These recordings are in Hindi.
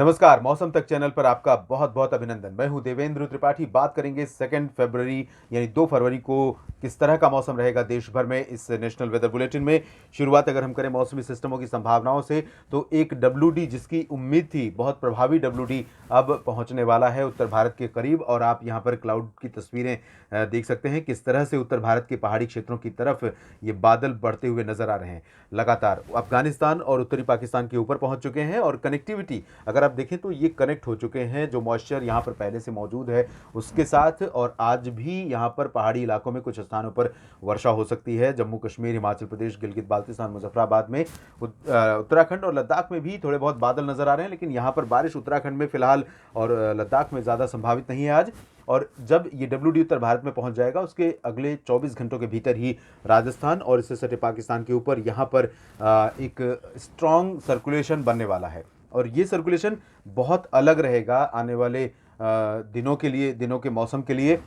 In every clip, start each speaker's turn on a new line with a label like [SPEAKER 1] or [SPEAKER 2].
[SPEAKER 1] नमस्कार, मौसम तक चैनल पर आपका बहुत-बहुत अभिनंदन। मैं हूं देवेंद्र त्रिपाठी। बात करेंगे 2 फरवरी यानी 2 फरवरी को किस तरह का मौसम रहेगा देश भर में इस नेशनल वेदर बुलेटिन में। शुरुआत अगर हम करें मौसमी सिस्टमों की संभावनाओं से, तो एक डब्ल्यूडी जिसकी उम्मीद थी, बहुत प्रभावी डब्ल्यूडी अब पहुंचने वाला है उत्तर भारत के करीब। और आप यहां पर क्लाउड की तस्वीरें देख सकते हैं किस तरह से उत्तर भारत के पहाड़ी क्षेत्रों की तरफ ये बादल बढ़ते हुए नजर आ रहे हैं। लगातार अफगानिस्तान और उत्तरी पाकिस्तान के ऊपर पहुंच चुके हैं और कनेक्टिविटी अगर आप देखें तो ये कनेक्ट हो चुके हैं, जो मॉइस्चर यहाँ पर पहले से मौजूद है उसके साथ। और आज भी यहाँ पर पहाड़ी इलाकों में कुछ स्थानों पर वर्षा हो सकती है। जम्मू कश्मीर, हिमाचल प्रदेश, गिलगित बाल्तिस्तान, मुजफ्फराबाद में, उत्तराखंड और लद्दाख में भी थोड़े बहुत बादल नजर आ रहे हैं, लेकिन यहाँ पर बारिश उत्तराखंड में फिलहाल और लद्दाख में ज़्यादा संभावित नहीं है आज। और जब ये डब्ल्यूडी उत्तर भारत में पहुंच जाएगा उसके अगले 24 घंटों के भीतर ही राजस्थान और इससे सटे पाकिस्तान के ऊपर यहाँ पर एक स्ट्रॉन्ग सर्कुलेशन बनने वाला है। और ये सर्कुलेशन बहुत अलग रहेगा आने वाले दिनों के लिए, दिनों के मौसम के लिए।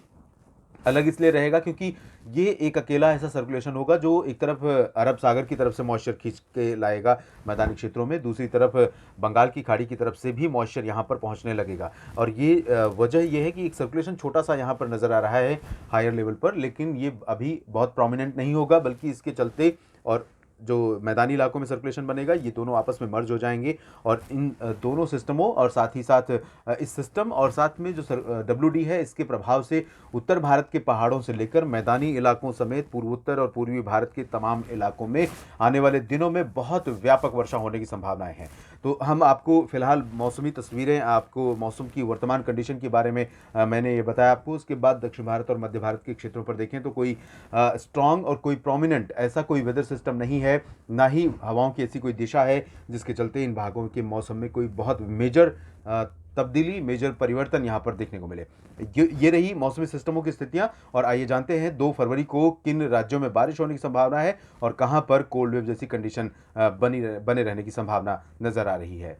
[SPEAKER 1] अलग इसलिए रहेगा क्योंकि ये एक अकेला ऐसा सर्कुलेशन होगा जो एक तरफ अरब सागर की तरफ से मॉइस्चर खींच के लाएगा मैदानी क्षेत्रों में, दूसरी तरफ बंगाल की खाड़ी की तरफ से भी मॉइस्चर यहाँ पर पहुँचने लगेगा। और ये वजह ये है कि एक सर्कुलेशन छोटा सा यहाँ पर नज़र आ रहा है हायर लेवल पर, लेकिन ये अभी बहुत प्रोमिनेंट नहीं होगा, बल्कि इसके चलते और जो मैदानी इलाकों में सर्कुलेशन बनेगा ये दोनों आपस में मर्ज हो जाएंगे। और इन दोनों सिस्टमों और साथ ही साथ इस सिस्टम और साथ में जो डब्ल्यूडी है इसके प्रभाव से उत्तर भारत के पहाड़ों से लेकर मैदानी इलाकों समेत पूर्वोत्तर और पूर्वी भारत के तमाम इलाकों में आने वाले दिनों में बहुत व्यापक वर्षा होने की संभावनाएं हैं। तो हम आपको फिलहाल मौसमी तस्वीरें, आपको मौसम की वर्तमान कंडीशन के बारे में मैंने ये बताया आपको। उसके बाद दक्षिण भारत और मध्य भारत के क्षेत्रों पर देखें तो कोई स्ट्रॉन्ग और कोई प्रोमिनेंट ऐसा कोई वेदर सिस्टम नहीं है, ना ही हवाओं की ऐसी कोई दिशा है जिसके चलते इन भागों के मौसम में कोई बहुत मेजर तब्दीली, मेजर परिवर्तन यहाँ पर देखने को मिले। ये रही मौसमी सिस्टमों की स्थितियां। और आइए जानते हैं 2 फरवरी को किन राज्यों में बारिश होने की संभावना है और कहां पर कोल्ड वेव जैसी कंडीशन बने रहने की संभावना नजर आ रही है।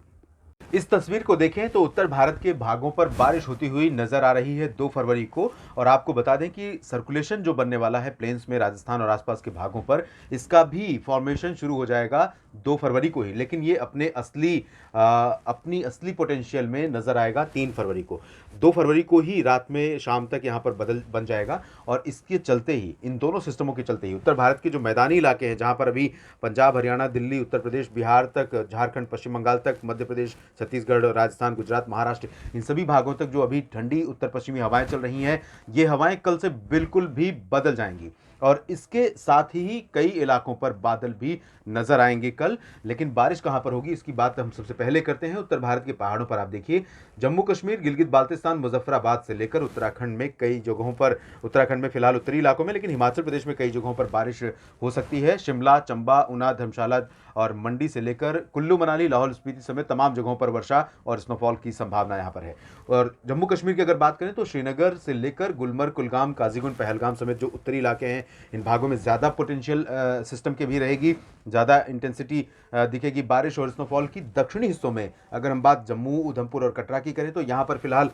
[SPEAKER 1] इस तस्वीर को देखें तो उत्तर भारत के भागों पर बारिश होती हुई नजर आ रही है 2 फरवरी को। और आपको बता दें कि सर्कुलेशन जो बनने वाला है प्लेन्स में राजस्थान और आसपास के भागों पर, इसका भी फॉर्मेशन शुरू हो जाएगा 2 फरवरी को ही, लेकिन ये अपनी असली पोटेंशियल में नजर आएगा 3 फरवरी को। 2 फरवरी को ही रात में शाम तक यहाँ पर बदल बन जाएगा। और इसके चलते ही, इन दोनों सिस्टमों के चलते ही उत्तर भारत के जो मैदानी इलाके हैं जहाँ पर अभी पंजाब, हरियाणा, दिल्ली, उत्तर प्रदेश, बिहार तक, झारखंड, पश्चिम बंगाल तक, मध्य प्रदेश, छत्तीसगढ़, राजस्थान, गुजरात, महाराष्ट्र, इन सभी भागों तक जो अभी ठंडी उत्तर पश्चिमी हवाएं चल रही हैं, ये हवाएं कल से बिल्कुल भी बदल जाएंगी। और इसके साथ ही कई इलाकों पर बादल भी नजर आएंगे कल। लेकिन बारिश कहां पर होगी इसकी बात हम सबसे पहले करते हैं उत्तर भारत के पहाड़ों पर। आप देखिए जम्मू कश्मीर, गिलगित बाल्तिस्तान, मुजफ्फराबाद से लेकर उत्तराखंड में कई जगहों पर, उत्तराखंड में फिलहाल उत्तरी इलाकों में, लेकिन हिमाचल प्रदेश में कई जगहों पर बारिश हो सकती है। शिमला, चंबा, ऊना, धर्मशाला और मंडी से लेकर कुल्लू मनाली, लाहौल स्पीति समेत तमाम जगहों पर वर्षा और स्नोफॉल की संभावना यहाँ पर है। और जम्मू कश्मीर की अगर बात करें तो श्रीनगर से लेकर गुलमर्ग, कुलगाम, काजीगुंड, पहलगाम समेत जो उत्तरी इलाके हैं, इन भागों में ज़्यादा पोटेंशियल सिस्टम की भी रहेगी, ज़्यादा इंटेंसिटी दिखेगी बारिश और स्नोफॉल की। दक्षिणी हिस्सों में अगर हम बात जम्मू, उधमपुर और कटरा की करें तो यहाँ पर फिलहाल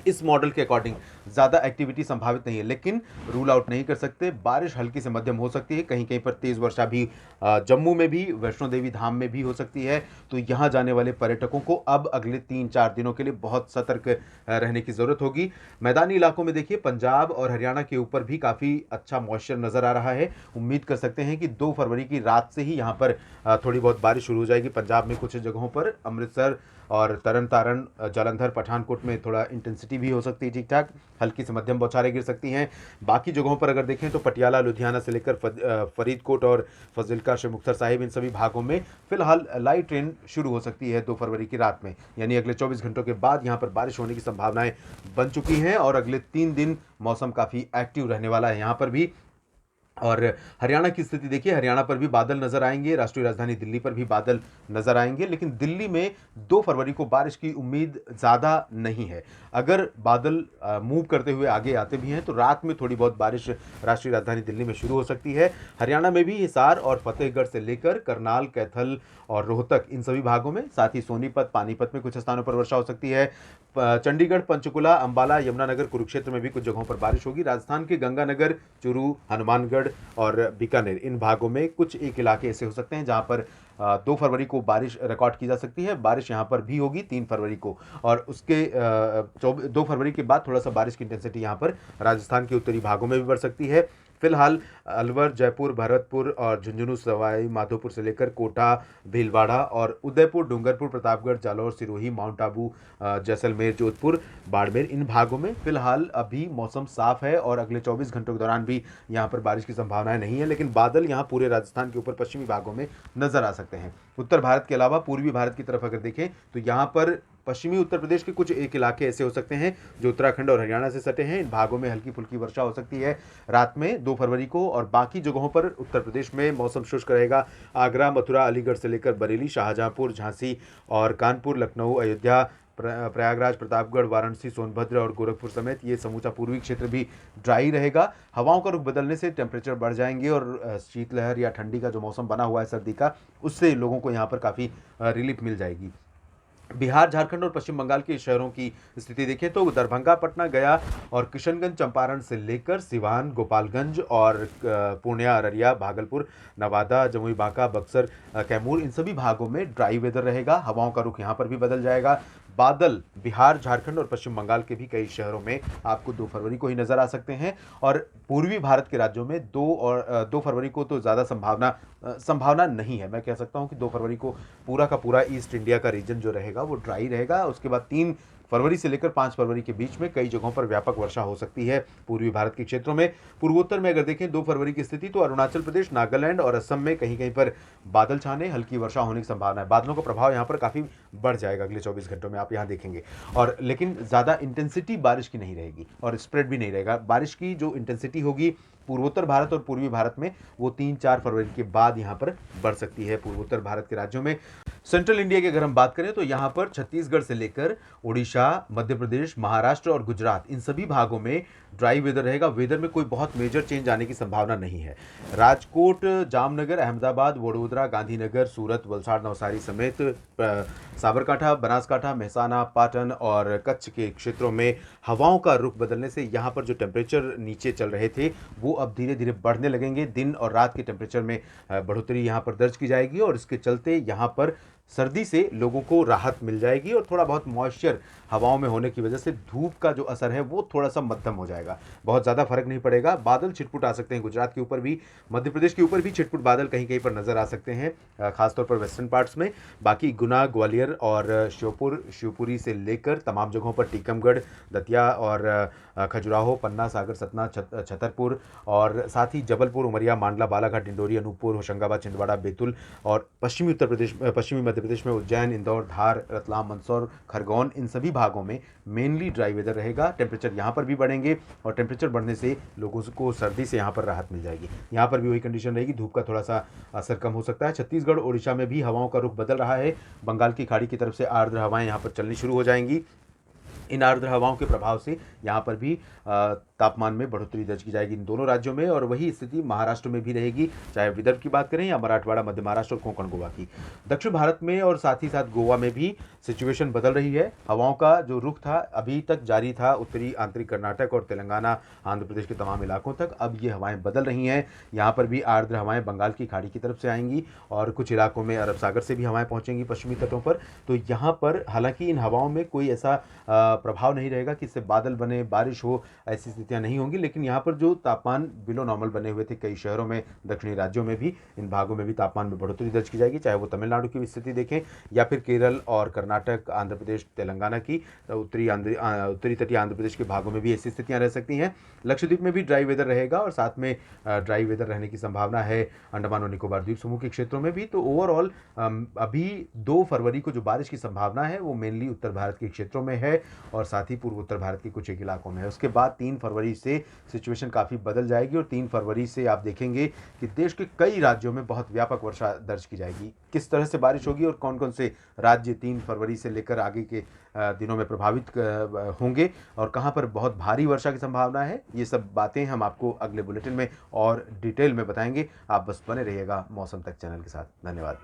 [SPEAKER 1] इस मॉडल के अकॉर्डिंग ज़्यादा एक्टिविटी संभावित नहीं है, लेकिन रूल आउट नहीं कर सकते। बारिश हल्की से मध्यम हो सकती है, कहीं कहीं पर तेज़ वर्षा भी जम्मू में भी, वैष्णो देवी धाम में भी हो सकती है। तो यहाँ जाने वाले पर्यटकों को अब अगले 3-4 दिनों के लिए बहुत सतर्क रहने की ज़रूरत होगी। मैदानी इलाकों में देखिए पंजाब और हरियाणा के ऊपर भी काफ़ी अच्छा मॉइस्चर नज़र आ रहा है। उम्मीद कर सकते हैं कि 2 फरवरी की रात से ही यहाँ पर थोड़ी बहुत बारिश शुरू हो जाएगी। पंजाब में कुछ जगहों पर, अमृतसर और तरन तारण, जालंधर, पठानकोट में थोड़ा इंटेंसिटी भी हो सकती है ठीक ठाक, हल्की से मध्यम बौछारें गिर सकती हैं। बाकी जगहों पर अगर देखें तो पटियाला, लुधियाना से लेकर फरीदकोट और फजिल्का, श्री मुक्तसर साहिब, इन सभी भागों में फिलहाल लाइट रेन शुरू हो सकती है 2 फरवरी की रात में, यानी अगले 24 घंटों के बाद यहाँ पर बारिश होने की संभावनाएं बन चुकी हैं। और अगले 3 दिन मौसम काफ़ी एक्टिव रहने वाला है यहाँ पर भी। और हरियाणा की स्थिति देखिए, हरियाणा पर भी बादल नजर आएंगे, राष्ट्रीय राजधानी दिल्ली पर भी बादल नजर आएंगे, लेकिन दिल्ली में 2 फरवरी को बारिश की उम्मीद ज़्यादा नहीं है। अगर बादल मूव करते हुए आगे आते भी हैं तो रात में थोड़ी बहुत बारिश राष्ट्रीय राजधानी दिल्ली में शुरू हो सकती है। हरियाणा में भी हिसार और फतेहगढ़ से लेकर करनाल, कैथल और रोहतक, इन सभी भागों में, साथ ही सोनीपत, पानीपत में कुछ स्थानों पर वर्षा हो सकती है। चंडीगढ़, पंचकुला, अंबाला, यमुनानगर, कुरुक्षेत्र में भी कुछ जगहों पर बारिश होगी। राजस्थान के गंगानगर, चूरू, हनुमानगढ़, उत्तराखंड और बीकानेर, इन भागों में कुछ एक इलाके ऐसे हो सकते हैं जहां पर 2 फरवरी को बारिश रिकॉर्ड की जा सकती है। बारिश यहाँ पर भी होगी 3 फरवरी को, और उसके 2 फरवरी के बाद थोड़ा सा बारिश की इंटेंसिटी यहाँ पर राजस्थान के उत्तरी भागों में भी बढ़ सकती है। फिलहाल अलवर, जयपुर, भरतपुर और झुंझुनू, सवाई माधोपुर से लेकर कोटा, भीलवाड़ा और उदयपुर, डूंगरपुर, प्रतापगढ़, जालौर, सिरोही, माउंट आबू, जैसलमेर, जोधपुर, बाड़मेर, इन भागों में फिलहाल अभी मौसम साफ है और अगले 24 घंटों के दौरान भी यहाँ पर बारिश की संभावनाएं नहीं है, लेकिन बादल यहाँ पूरे राजस्थान के ऊपर पश्चिमी भागों में नजर आ सकते हैं। उत्तर भारत के अलावा पूर्वी भारत की तरफ अगर देखें तो यहाँ पर पश्चिमी उत्तर प्रदेश के कुछ एक इलाके ऐसे हो सकते हैं जो उत्तराखंड और हरियाणा से सटे हैं। इन भागों में हल्की फुल्की वर्षा हो सकती है रात में 2 फरवरी को, और बाकी जगहों पर उत्तर प्रदेश में मौसम शुष्क रहेगा। आगरा, मथुरा, अलीगढ़ से लेकर बरेली, शाहजहांपुर, झांसी और कानपुर, लखनऊ, अयोध्या, प्रयागराज, प्रतापगढ़, वाराणसी, सोनभद्र और गोरखपुर समेत ये समूचा पूर्वी क्षेत्र भी ड्राई रहेगा। हवाओं का रुख बदलने से टेम्परेचर बढ़ जाएंगे और शीतलहर या ठंडी का जो मौसम बना हुआ है सर्दी का, उससे लोगों को यहाँ पर काफ़ी रिलीफ मिल जाएगी। बिहार, झारखंड और पश्चिम बंगाल के शहरों की स्थिति देखें तो दरभंगा, पटना, गया और किशनगंज, चंपारण से लेकर सिवान, गोपालगंज और पूर्णिया, अररिया, भागलपुर, नवादा, जमुई, बांका, बक्सर, कैमूर, इन सभी भागों में ड्राई वेदर रहेगा। हवाओं का रुख यहाँ पर भी बदल जाएगा। बादल बिहार, झारखंड और पश्चिम बंगाल के भी कई शहरों में आपको 2 फरवरी को ही नजर आ सकते हैं, और पूर्वी भारत के राज्यों में 2 फरवरी को तो ज़्यादा संभावना नहीं है। मैं कह सकता हूं कि 2 फरवरी को पूरा का पूरा ईस्ट इंडिया का रीजन जो रहेगा वो ड्राई रहेगा। उसके बाद 3 फरवरी से लेकर 5 फरवरी के बीच में कई जगहों पर व्यापक वर्षा हो सकती है पूर्वी भारत के क्षेत्रों में। पूर्वोत्तर में अगर देखें 2 फरवरी की स्थिति तो अरुणाचल प्रदेश, नागालैंड और असम में कहीं कहीं पर बादल छाने, हल्की वर्षा होने की संभावना है। बादलों का प्रभाव यहाँ पर काफ़ी बढ़ जाएगा अगले 24 घंटों में, आप यहाँ देखेंगे, और लेकिन ज़्यादा इंटेंसिटी बारिश की नहीं रहेगी और स्प्रेड भी नहीं रहेगा। बारिश की जो इंटेंसिटी होगी पूर्वोत्तर भारत और पूर्वी भारत में वो 3-4 फरवरी के बाद यहाँ पर बढ़ सकती है पूर्वोत्तर भारत के राज्यों में। सेंट्रल इंडिया की अगर हम बात करें तो यहाँ पर छत्तीसगढ़ से लेकर उड़ीसा, मध्य प्रदेश, महाराष्ट्र और गुजरात, इन सभी भागों में ड्राई वेदर रहेगा। वेदर में कोई बहुत मेजर चेंज आने की संभावना नहीं है। राजकोट, जामनगर, अहमदाबाद, वडोदरा, गांधीनगर, सूरत, वलसाड़, नवसारी समेत साबरकांठा, बनासकांठा, मेहसाना, पाटन और कच्छ के क्षेत्रों में हवाओं का रुख बदलने से यहाँ पर जो टेम्परेचर नीचे चल रहे थे वो अब धीरे धीरे बढ़ने लगेंगे। दिन और रात के टेम्परेचर में बढ़ोतरी यहाँ पर दर्ज की जाएगी और इसके चलते यहाँ पर सर्दी से लोगों को राहत मिल जाएगी, और थोड़ा बहुत मॉइस्चर हवाओं में होने की वजह से धूप का जो असर है वो थोड़ा सा मध्यम हो जाएगा। बहुत ज़्यादा फर्क नहीं पड़ेगा। बादल छिटपुट आ सकते हैं गुजरात के ऊपर भी, मध्य प्रदेश के ऊपर भी छिटपुट बादल कहीं कहीं पर नजर आ सकते हैं, खासतौर पर वेस्टर्न पार्ट्स में। बाकी गुना, ग्वालियर और श्योपुर, शिवपुरी से लेकर तमाम जगहों पर टीकमगढ़, दतिया और खजुराहो, पन्ना, सागर, सतना, छतरपुर और साथ ही जबलपुर, उमरिया, मांडला, बालाघाट, डिंडोरी, अनूपपुर, होशंगाबाद, छिंदवाड़ा, बैतूल और पश्चिमी मध्य प्रदेश में उज्जैन, इंदौर, धार, रतलाम, मंदसौर, खरगोन, इन सभी भागों में मेनली ड्राई वेदर रहेगा। टेम्परेचर यहाँ पर भी बढ़ेंगे और टेम्परेचर बढ़ने से लोगों को सर्दी से यहाँ पर राहत मिल जाएगी। यहाँ पर भी वही कंडीशन रहेगी, धूप का थोड़ा सा असर कम हो सकता है। छत्तीसगढ़, ओडिशा में भी हवाओं का रुख बदल रहा है। बंगाल की खाड़ी की तरफ से आर्द्र हवाएं यहाँ पर चलनी शुरू हो जाएंगी। इन आर्द्र हवाओं के प्रभाव से यहाँ पर भी तापमान में बढ़ोतरी दर्ज की जाएगी इन दोनों राज्यों में, और वही स्थिति महाराष्ट्र में भी रहेगी, चाहे विदर्भ की बात करें या मराठवाड़ा, मध्य महाराष्ट्र और कोंकण गोवा की। दक्षिण भारत में और साथ ही साथ गोवा में भी सिचुएशन बदल रही है। हवाओं का जो रुख था अभी तक जारी था उत्तरी आंतरिक कर्नाटक और तेलंगाना, आंध्र प्रदेश के तमाम इलाकों तक, अब ये हवाएं बदल रही हैं। यहाँ पर भी आर्द्र हवाएं बंगाल की खाड़ी की तरफ से आएंगी और कुछ इलाकों में अरब सागर से भी हवाएं पहुंचेंगी पश्चिमी तटों पर। तो यहाँ पर हालांकि इन हवाओं में कोई ऐसा प्रभाव नहीं रहेगा कि इससे बादल बने, बारिश हो, ऐसी स्थितियां नहीं होंगी, लेकिन यहाँ पर जो तापमान बिलो नॉर्मल बने हुए थे कई शहरों में, दक्षिणी राज्यों में भी, इन भागों में भी तापमान में बढ़ोतरी दर्ज की जाएगी, चाहे वो तमिलनाडु की स्थिति देखें या फिर केरल और कर्नाटक, आंध्र प्रदेश, तेलंगाना की, उत्तरी तटीय आंध्र प्रदेश के भागों में भी ऐसी स्थितियां रह सकती हैं। लक्षद्वीप में भी ड्राई वेदर रहेगा और साथ में ड्राई वेदर रहने की संभावना है अंडमान और निकोबार द्वीप समूह के क्षेत्रों में भी। तो ओवरऑल अभी 2 फरवरी को जो बारिश की संभावना है वो मेनली उत्तर भारत के क्षेत्रों में है और साथ ही पूर्व उत्तर भारत के कुछ एक इलाकों में है। उसके बाद 3 फरवरी से सिचुएशन काफ़ी बदल जाएगी और 3 फरवरी से आप देखेंगे कि देश के कई राज्यों में बहुत व्यापक वर्षा दर्ज की जाएगी। किस तरह से बारिश होगी और कौन कौन से राज्य 3 फरवरी से लेकर आगे के दिनों में प्रभावित होंगे और कहां पर बहुत भारी वर्षा की संभावना है, ये सब बातें हम आपको अगले बुलेटिन में और डिटेल में बताएंगे। आप बस बने रहिएगा मौसम तक चैनल के साथ। धन्यवाद।